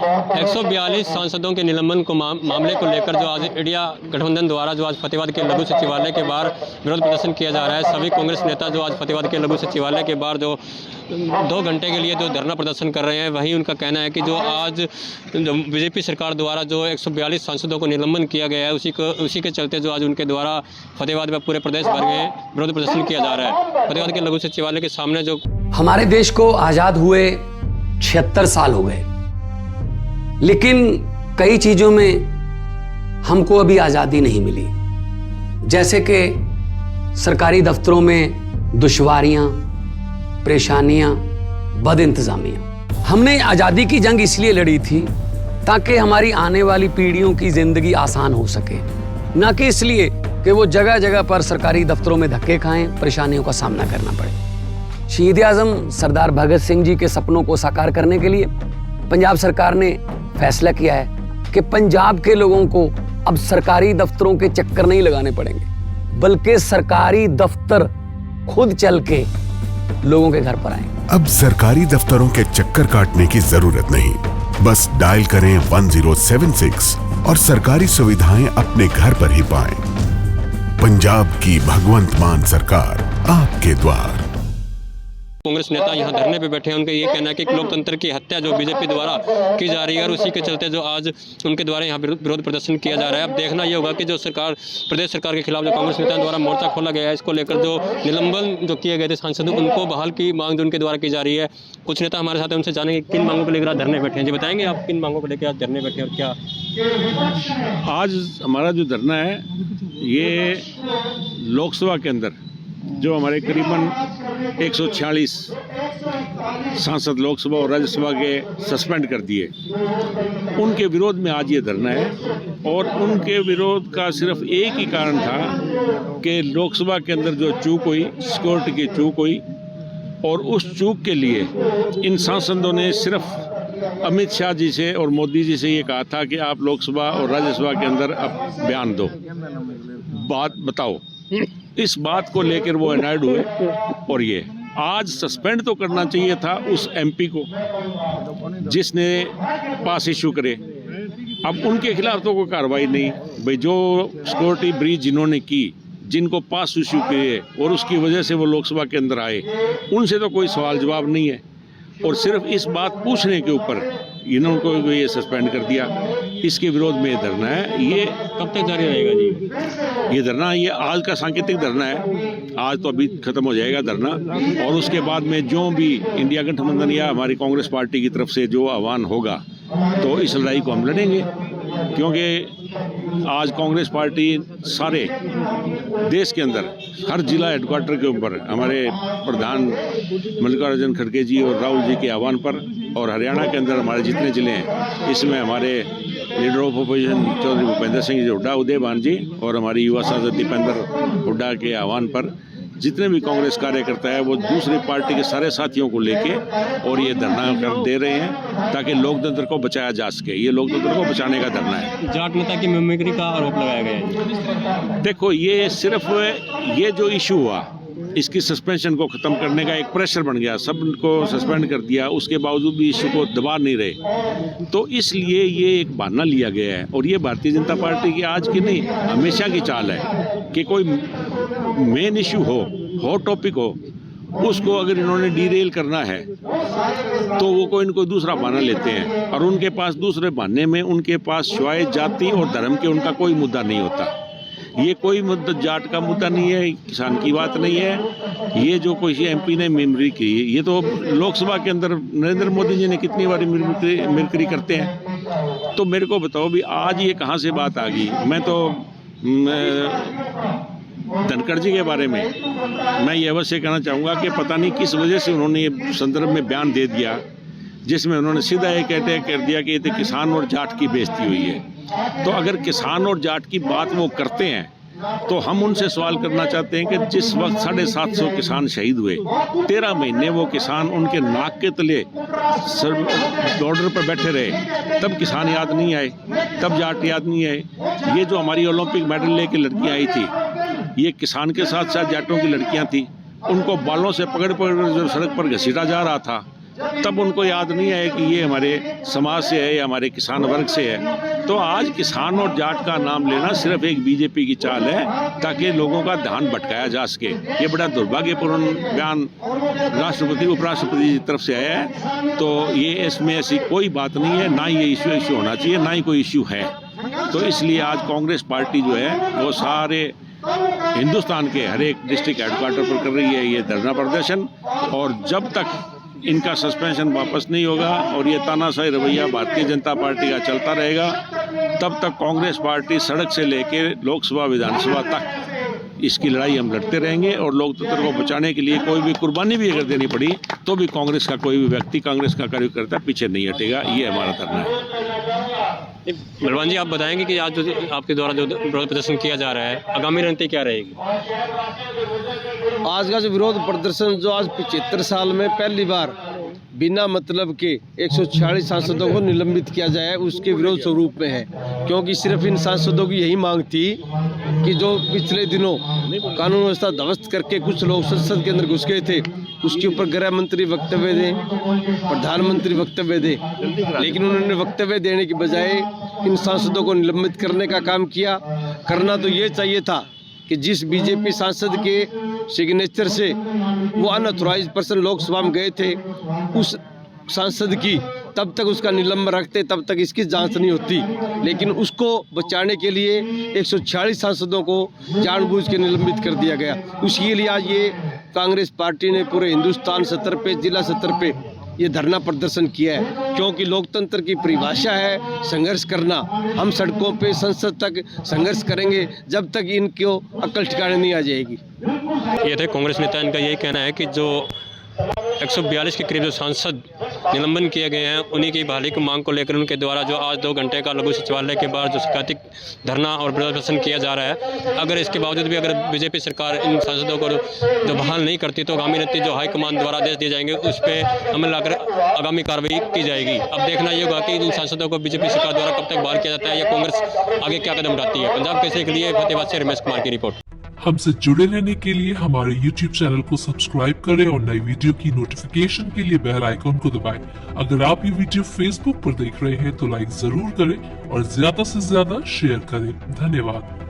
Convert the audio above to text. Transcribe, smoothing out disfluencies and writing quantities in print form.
142 सांसदों के निलंबन को मामले को लेकर जो आज इंडिया गठबंधन द्वारा जो आज फतेहाबाद के लघु सचिवालय के बाहर विरोध प्रदर्शन किया जा रहा है। सभी कांग्रेस नेता जो आज फतेहाबाद के लघु सचिवालय के बाहर जो 2 घंटे के लिए जो धरना प्रदर्शन कर रहे हैं, वहीं उनका कहना है कि जो आज बीजेपी सरकार द्वारा जो 142 सांसदों को निलंबन किया गया है, उसी के चलते जो आज उनके द्वारा फतेहाबाद में पूरे प्रदेश भर में विरोध प्रदर्शन किया जा रहा है। फतेहाबाद के लघु सचिवालय के सामने जो हमारे देश को आजाद हुए 76 साल हो गए, लेकिन कई चीजों में हमको अभी आजादी नहीं मिली। जैसे कि सरकारी दफ्तरों में दुश्वारियां, परेशानियां, बदइंतजामियां। हमने आजादी की जंग इसलिए लड़ी थी ताकि हमारी आने वाली पीढ़ियों की जिंदगी आसान हो सके, ना कि इसलिए कि वो जगह जगह पर सरकारी दफ्तरों में धक्के खाएं, परेशानियों का सामना करना पड़े। शहीद आजम सरदार भगत सिंह जी के सपनों को साकार करने के लिए पंजाब सरकार ने फैसला किया है कि पंजाब के लोगों को अब सरकारी दफ्तरों के चक्कर नहीं लगाने पड़ेंगे, बल्कि सरकारी दफ्तर खुद चल के लोगों के घर पर आएंगे। अब सरकारी दफ्तरों के चक्कर काटने की जरूरत नहीं, बस डायल करें 1076 और सरकारी सुविधाएं अपने घर पर ही पाएं। पंजाब की भगवंत मान सरकार आपके द्वार। कांग्रेस नेता यहाँ धरने पे बैठे हैं। उनका ये कहना है कि लोकतंत्र की हत्या जो बीजेपी द्वारा की जा रही है और उसी के चलते जो आज उनके द्वारा यहाँ विरोध प्रदर्शन किया जा रहा है। अब देखना ये होगा कि जो सरकार, प्रदेश सरकार के खिलाफ जो कांग्रेस नेताओं द्वारा मोर्चा खोला गया है, इसको लेकर जो निलंबन जो किए गए थे सांसदों, उनको बहाल की मांग जो उनके द्वारा की जा रही है। कुछ नेता हमारे साथ हैं, उनसे जानेंगे किन मांगों को लेकर आज धरने बैठे हैं। जी बताएंगे आप किन मांगों को लेकर आज धरने बैठे हैं और क्या? आज हमारा जो धरना है ये लोकसभा के अंदर जो हमारे करीबन 146 सांसद लोकसभा और राज्यसभा के सस्पेंड कर दिए, उनके विरोध में आज ये धरना है। और उनके विरोध का सिर्फ एक ही कारण था कि लोकसभा के अंदर जो चूक हुई, सिक्योरिटी की चूक हुई, और उस चूक के लिए इन सांसदों ने सिर्फ अमित शाह जी से और मोदी जी से ये कहा था कि आप लोकसभा और राज्यसभा के अंदर अब बयान दो, बात बताओ। इस बात को लेकर वो अनॉयड हुए और ये आज सस्पेंड तो करना चाहिए था उस एमपी को जिसने पास इशू करे। अब उनके खिलाफ तो कोई कार्रवाई नहीं। भाई जो सिक्योरिटी ब्रीच जिन्होंने की, जिनको पास इशू किए और उसकी वजह से वो लोकसभा के अंदर आए, उनसे तो कोई सवाल जवाब नहीं है। और सिर्फ इस बात पूछने के ऊपर इन्होंने ये सस्पेंड कर दिया। इसके विरोध में धरना है। ये कब तक जारी रहेगा जी ये धरना? ये आज का सांकेतिक धरना है, आज तो अभी खत्म हो जाएगा धरना। और उसके बाद में जो भी इंडिया गठबंधन या हमारी कांग्रेस पार्टी की तरफ से जो आह्वान होगा, तो इस लड़ाई को हम लड़ेंगे। क्योंकि आज कांग्रेस पार्टी सारे देश के अंदर हर जिला हेडक्वार्टर के ऊपर हमारे प्रधान मल्लिकार्जुन खड़गे जी और राहुल जी के आह्वान पर, और हरियाणा के अंदर हमारे जितने जिले हैं, इसमें हमारे leader of opposition Chaudhary Bhupendra Singh ji Hooda, Udaybhan ji, और हमारी युवा सांसद दीपेंद्र हुड्डा के आह्वान पर जितने भी कांग्रेस कार्यकर्ता है वो दूसरी पार्टी के सारे साथियों को लेके और ये धरना कर दे रहे हैं ताकि लोकतंत्र को बचाया जा सके। ये लोकतंत्र को बचाने का धरना है। जाट नेता की मिमिक्री का आरोप लगाया गया है। देखो, ये सिर्फ ये जो इशू हुआ, इसकी सस्पेंशन को ख़त्म करने का एक प्रेशर बन गया, सबको सस्पेंड कर दिया, उसके बावजूद भी इशू को दबा नहीं रहे, तो इसलिए ये एक बहाना लिया गया है। और ये भारतीय जनता पार्टी की आज की नहीं, हमेशा की चाल है कि कोई मेन इशू हो, हॉट टॉपिक हो, उसको अगर इन्होंने डीरेल करना है तो वो कोई न कोई दूसरा बहाना लेते हैं। और उनके पास दूसरे बहाने में उनके पास सिवाय जाति और धर्म के उनका कोई मुद्दा नहीं होता। ये कोई मुद्दा जाट का मुद्दा नहीं है, किसान की बात नहीं है। ये जो कोई एमपी ने मिमिक्री की, ये तो लोकसभा के अंदर नरेंद्र मोदी जी ने कितनी बार मिमिक्री करते हैं। तो मेरे को बताओ भी आज ये कहाँ से बात आ गई? मैं तो धनखड़ जी के बारे में मैं ये अवश्य कहना चाहूँगा कि पता नहीं किस वजह से उन्होंने ये संदर्भ में बयान दे दिया जिसमें उन्होंने सीधा एक अटैक कर दिया कि ये तो किसान और जाट की बेइज्जती हुई है। तो अगर किसान और जाट की बात वो करते हैं तो हम उनसे सवाल करना चाहते हैं कि जिस वक्त 750 किसान शहीद हुए, 13 महीने वो किसान उनके नाक के तले बॉर्डर पर बैठे रहे, तब किसान याद नहीं आए, तब जाट याद नहीं आए। ये जो हमारी ओलंपिक मेडल लेके लड़कियां आई थी, ये किसान के साथ साथ जाटों की लड़कियां थी। उनको बालों से पकड़ पकड़ जो सड़क पर घसीटा जा रहा था, तब उनको याद नहीं है कि ये हमारे समाज से है या हमारे किसान वर्ग से है। तो आज किसान और जाट का नाम लेना सिर्फ एक बीजेपी की चाल है ताकि लोगों का ध्यान भटकाया जा सके। ये बड़ा दुर्भाग्यपूर्ण बयान राष्ट्रपति उपराष्ट्रपति की तरफ से आया है। तो ये इसमें ऐसी कोई बात नहीं है, ना ही ये इश्यू होना चाहिए, ना ही कोई इश्यू है। तो इसलिए आज कांग्रेस पार्टी जो है वो सारे हिंदुस्तान के हर एक डिस्ट्रिक्ट हेडक्वार्टर पर कर रही है ये धरना प्रदर्शन। और जब तक इनका सस्पेंशन वापस नहीं होगा और ये तानाशाही रवैया भारतीय जनता पार्टी का चलता रहेगा, तब तक कांग्रेस पार्टी सड़क से लेकर लोकसभा विधानसभा तक इसकी लड़ाई हम लड़ते रहेंगे। और लोकतंत्र को बचाने के लिए कोई भी कुर्बानी भी अगर देनी पड़ी तो भी कांग्रेस का कोई भी व्यक्ति, कांग्रेस का कार्यकर्ता पीछे नहीं हटेगा। ये हमारा धरना है। बलवान जी, आप बताएंगे कि आज जो आपके द्वारा जो विरोध प्रदर्शन किया जा रहा है, आगामी रणनीति क्या रहेगी? आज का जो विरोध प्रदर्शन जो आज 75 साल में पहली बार बिना मतलब के 146 सांसदों को निलंबित किया जाए, उसके विरोध स्वरूप में है। क्योंकि सिर्फ इन सांसदों की यही मांग थी कि जो पिछले दिनों कानून व्यवस्था ध्वस्त करके कुछ लोग संसद के अंदर घुस गए थे, उसके ऊपर गृह मंत्री वक्तव्य दें, प्रधानमंत्री वक्तव्य दें, लेकिन उन्होंने वक्तव्य देने की बजाय इन सांसदों को निलंबित करने का काम किया। करना तो ये चाहिए था कि जिस बीजेपी सांसद के सिग्नेचर से वो अनऑथराइज्ड पर्सन लोकसभा में गए थे, उस सांसद की तब तक उसका निलंबन रखते, तब तक इसकी जांच नहीं होती। लेकिन उसको बचाने के लिए 146 सांसदों को जानबूझ के निलंबित कर दिया गया। उसके लिए आज ये कांग्रेस पार्टी ने पूरे हिंदुस्तान स्तर पे, जिला स्तर पे ये धरना प्रदर्शन किया है। क्योंकि लोकतंत्र की परिभाषा है संघर्ष करना। हम सड़कों पे संसद तक संघर्ष करेंगे जब तक इनको अक्ल ठिकाने नहीं आ जाएगी। ये थे कांग्रेस नेता, इनका यही कहना है कि जो 142 के करीब जो सांसद निलंबन किए गए हैं, उन्हीं की बहाली की मांग को लेकर उनके द्वारा जो आज 2 घंटे का लघु सचिवालय के बाहर जो शिकायतिक धरना और विरोध प्रदर्शन किया जा रहा है, अगर इसके बावजूद भी अगर बीजेपी सरकार इन सांसदों को जो बहाल नहीं करती तो आगामी नीति जो हाईकमान द्वारा आदेश दिए जाएंगे उस पर अमल लाकर आगामी कार्रवाई की जाएगी। अब देखना ये होगा कि इन सांसदों को बीजेपी सरकार द्वारा कब तक बहाल किया जाता है या कांग्रेस आगे क्या कदम उठाती है। पंजाब केसरी के लिए फतेहाबाद से रमेश कुमार की रिपोर्ट। हमसे जुड़े रहने के लिए हमारे YouTube चैनल को सब्सक्राइब करें और नई वीडियो की नोटिफिकेशन के लिए बेल आइकॉन को दबाएं। अगर आप ये वीडियो Facebook पर देख रहे हैं तो लाइक जरूर करें और ज्यादा से ज्यादा शेयर करें। धन्यवाद।